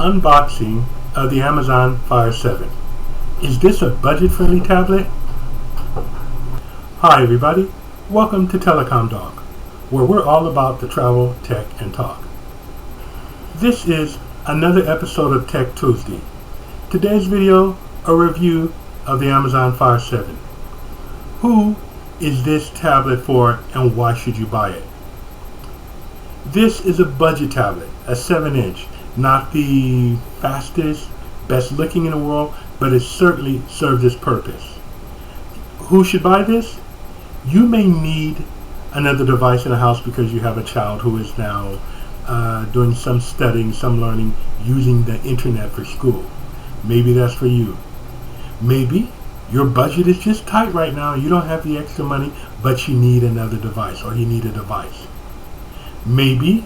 unboxing of the Amazon Fire 7. Is this a budget-friendly tablet? Hi everybody, welcome to Telecom Dog, where we're all about the travel, tech, and talk. This is another episode of Tech Tuesday. Today's video, a review of the Amazon Fire 7. Who is this tablet for and why should you buy it? This is a budget tablet, a 7-inch. Not the fastest, best looking in the world, but it certainly serves its purpose. Who should buy this? You may need another device in the house because you have a child who is now doing some studying, some learning, using the internet for school. Maybe that's for you. Maybe your budget is just tight right now and you don't have the extra money, but you need another device or you need a device. Maybe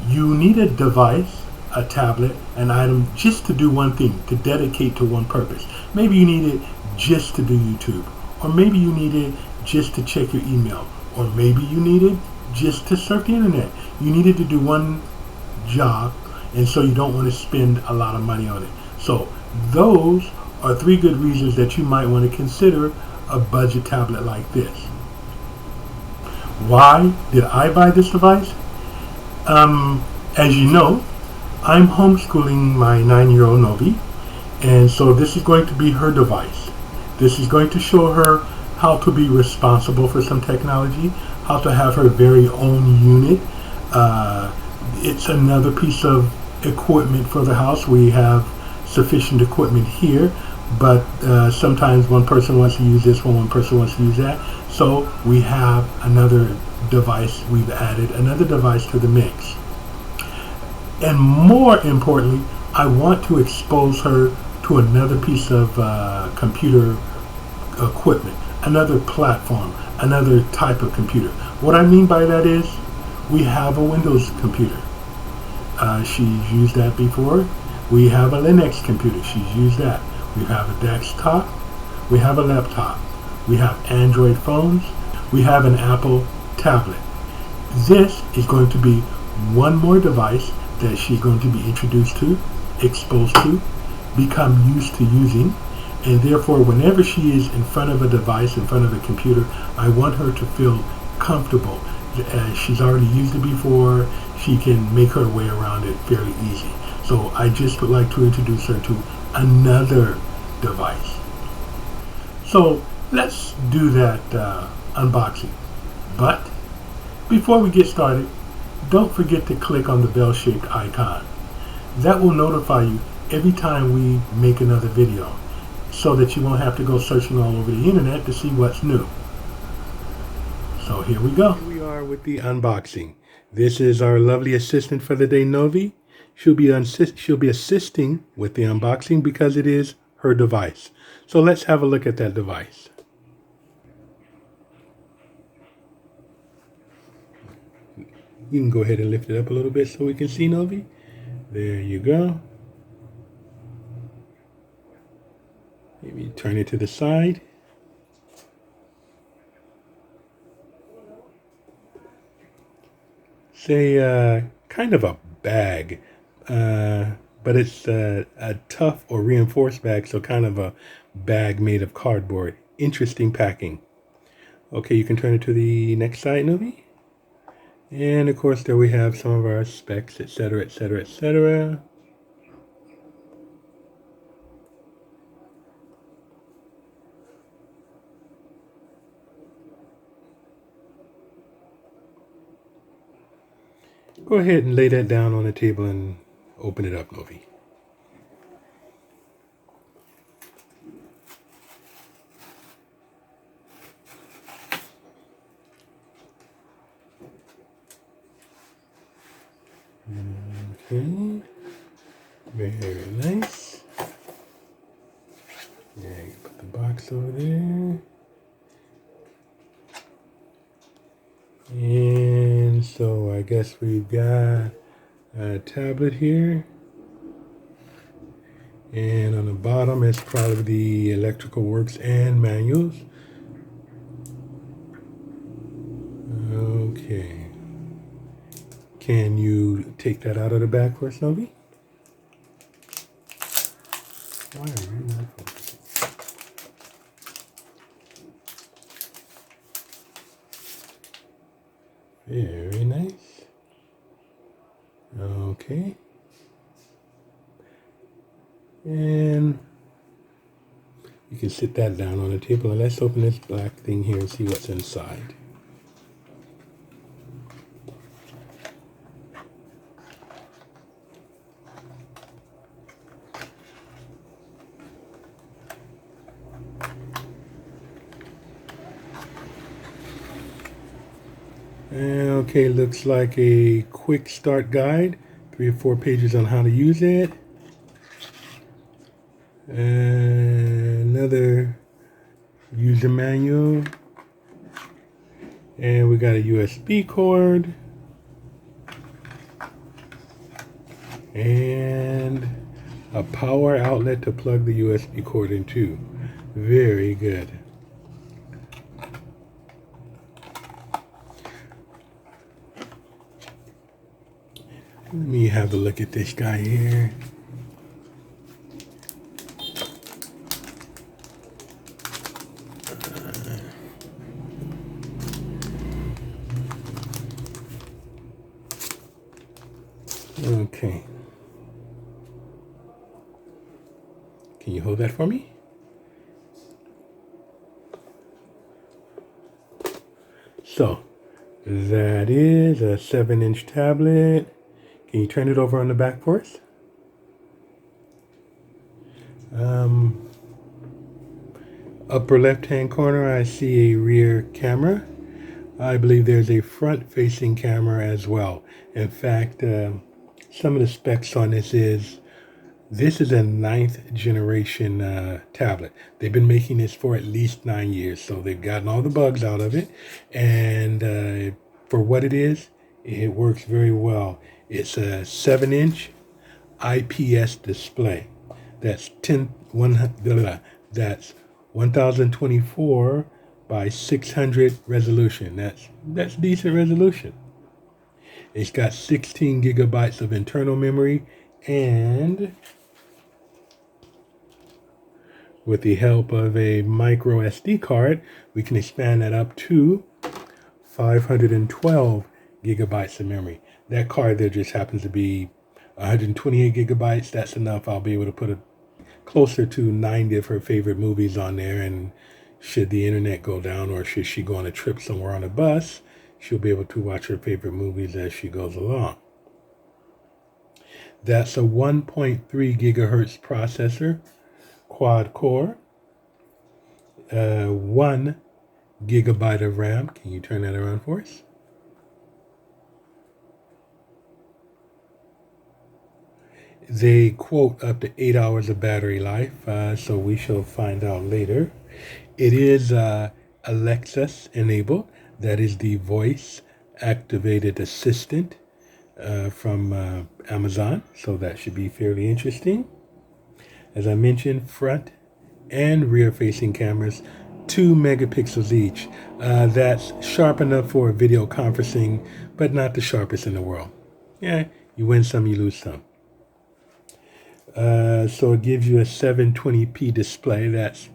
you need a device, a tablet, an item just to do one thing, to dedicate to one purpose. Maybe you need it just to do YouTube, or maybe you need it just to check your email, or maybe you need it just to surf the internet. You need it to do one job, and so you don't want to spend a lot of money on it. So those are 3 good reasons that you might want to consider a budget tablet like this. Why did I buy this device? As you know, I'm homeschooling my 9-year-old Novi, and so this is going to be her device. This is going to show her how to be responsible for some technology, how to have her very own unit. It's another piece of equipment for the house. We have sufficient equipment here, but sometimes one person wants to use this one person wants to use that. So we have another device, we've added another device to the mix. And more importantly, I want to expose her to another piece of computer equipment, another platform, another type of computer. What I mean by that is, we have a Windows computer. She's used that before. We have a Linux computer. She's used that. We have a desktop. We have a laptop. We have Android phones. We have an Apple tablet. This is going to be one more device that she's going to be introduced to, exposed to, become used to using, and therefore whenever she is in front of a device, in front of a computer, I want her to feel comfortable. She's already used it before, she can make her way around it fairly easy. So I just would like to introduce her to another device. So let's do that unboxing. But before we get started, don't forget to click on the bell-shaped icon. That will notify you every time we make another video, so that you won't have to go searching all over the internet to see what's new. So here we go. Here we are with the unboxing. This is our lovely assistant for the day, Novi. She'll be assisting with the unboxing because it is her device. So let's have a look at that device. You can go ahead and lift it up a little bit so we can see, Novi. There you go. Maybe turn it to the side. It's kind of a bag, but it's a tough or reinforced bag, so kind of a bag made of cardboard. Interesting packing. Okay, you can turn it to the next side, Novi. And of course, there we have some of our specs, etc., etc., etc. Go ahead and lay that down on the table and open it up, Novi. Okay, very nice. Yeah, you put the box over there. And so I guess we've got a tablet here. And on the bottom is probably the electrical works and manuals. Okay. Can you take that out of the back for us, Novi? Very nice. Okay. And you can sit that down on the table, and let's open this black thing here and see what's inside. Okay, looks like a quick start guide, 3 or 4 pages on how to use it. Another user manual, and we got a USB cord and a power outlet to plug the USB cord into. Very good. Let me have a look at this guy here. Okay. Can you hold that for me? So, that is a 7-inch tablet. Can you turn it over on the back for us? Upper left-hand corner, I see a rear camera. I believe there's a front-facing camera as well. In fact, some of the specs on this is a 9th generation tablet. They've been making this for at least 9 years, so they've gotten all the bugs out of it. And for what it is, it works very well. It's a 7-inch IPS display. That's 1024 by 600 resolution. That's decent resolution. It's got 16 gigabytes of internal memory, and with the help of a micro SD card, we can expand that up to 512 gigabytes of memory. That card there just happens to be 128 gigabytes. That's enough. I'll be able to put closer to 90 of her favorite movies on there, and should the internet go down or should she go on a trip somewhere on a bus, she'll be able to watch her favorite movies as she goes along. That's a 1.3 gigahertz processor, quad core, 1 gigabyte of RAM. Can you turn that around for us? They quote up to 8 hours of battery life, so we shall find out later. It is Alexa enabled. That is the voice activated assistant from Amazon, so that should be fairly interesting. As I mentioned, front and rear facing cameras, 2 megapixels each. That's sharp enough for video conferencing, but not the sharpest in the world. Yeah, you win some, you lose some. So it gives you a 720p display. That's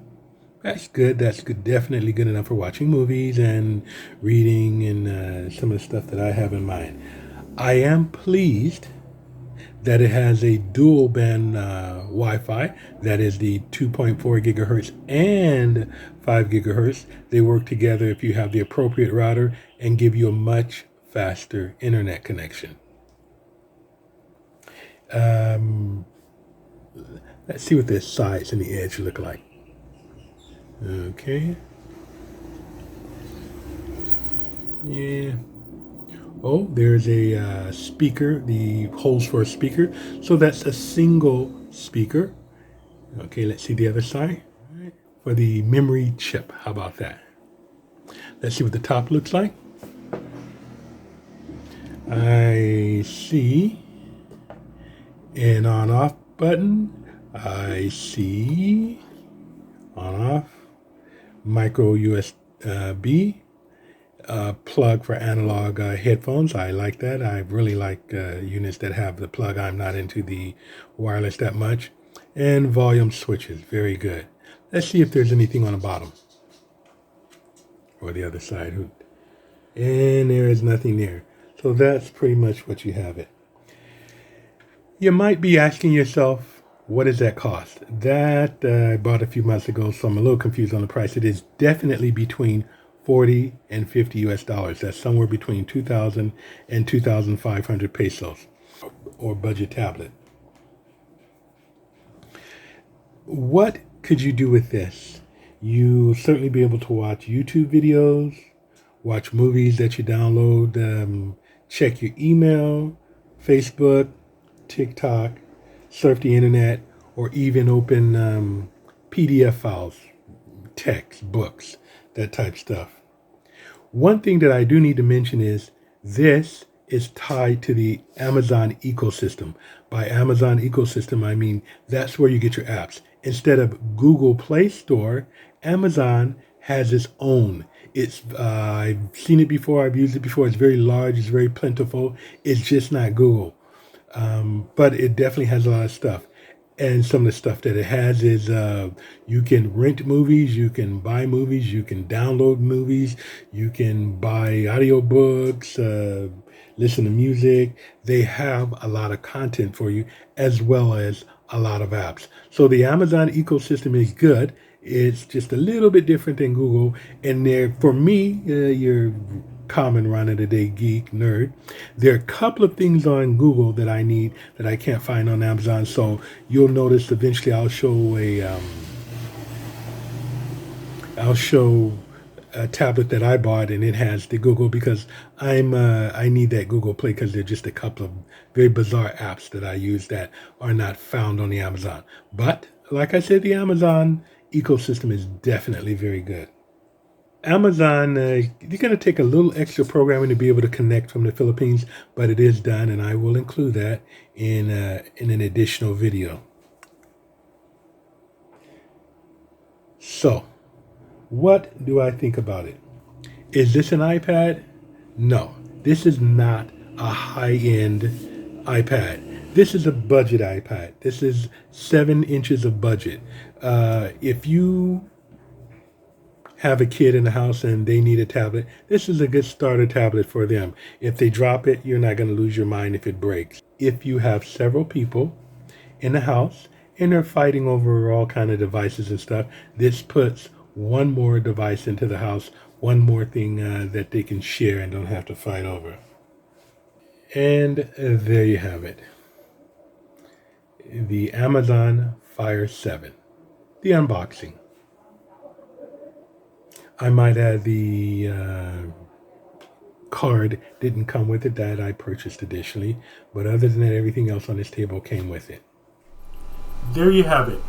good. That's good. Definitely good enough for watching movies and reading and some of the stuff that I have in mind. I am pleased that it has a dual band Wi-Fi. That is the 2.4 gigahertz and 5 gigahertz. They work together if you have the appropriate router and give you a much faster internet connection. Let's see what the sides and the edge look like. Okay. Yeah. Oh, there's a speaker, the holes for a speaker. So that's a single speaker. Okay, let's see the other side. All right. For the memory chip, how about that? Let's see what the top looks like. I see an on-off button. I see on-off, micro USB, plug for analog headphones. I like that. I really like units that have the plug. I'm not into the wireless that much. And volume switches. Very good. Let's see if there's anything on the bottom or the other side. and there is nothing there. So that's pretty much what you have it. You might be asking yourself, what does that cost? That I bought a few months ago, so I'm a little confused on the price. It is definitely between 40 and 50 US dollars. That's somewhere between 2,000 and 2,500 pesos or budget tablet. What could you do with this? You'll certainly be able to watch YouTube videos, watch movies that you download, check your email, Facebook, TikTok, surf the internet, or even open PDF files, text, books, that type stuff. One thing that I do need to mention is this is tied to the Amazon ecosystem. By Amazon ecosystem, I mean that's where you get your apps. Instead of Google Play Store, Amazon has its own. I've seen it before, I've used it before. It's very large, it's very plentiful. It's just not Google. But it definitely has a lot of stuff. And some of the stuff that it has is you can rent movies, you can buy movies, you can download movies, you can buy audiobooks, listen to music. They have a lot of content for you as well as a lot of apps. So the Amazon ecosystem is good. It's just a little bit different than Google. And there, for me, your common run-of-the-day geek nerd, there are a couple of things on Google that I need that I can't find on Amazon. So you'll notice eventually I'll show a tablet that I bought, and it has the Google, because I need that Google Play, because they're just a couple of very bizarre apps that I use that are not found on the Amazon. But like I said, the Amazon ecosystem is definitely very good. Amazon, you're going to take a little extra programming to be able to connect from the Philippines, but it is done, and I will include that in an additional video. So, what do I think about it? Is this an iPad? No, this is not a high-end iPad. This is a budget iPad. This is 7 inches of budget. If you have a kid in the house and they need a tablet, this is a good starter tablet for them. If they drop it, you're not going to lose your mind if it breaks. If you have several people in the house and they're fighting over all kind of devices and stuff, this puts one more device into the house, one more thing that they can share and don't have to fight over. And there you have it. The Amazon Fire 7. The unboxing. I might add the card didn't come with it, that I purchased additionally. But other than that, everything else on this table came with it. There you have it.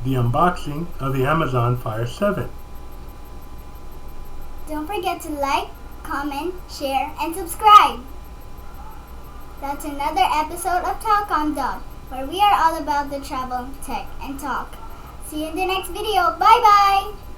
The unboxing of the Amazon Fire 7. Don't forget to like, comment, share, and subscribe. That's another episode of Talk on Dog, where we are all about the travel, tech, and talk. See you in the next video. Bye-bye!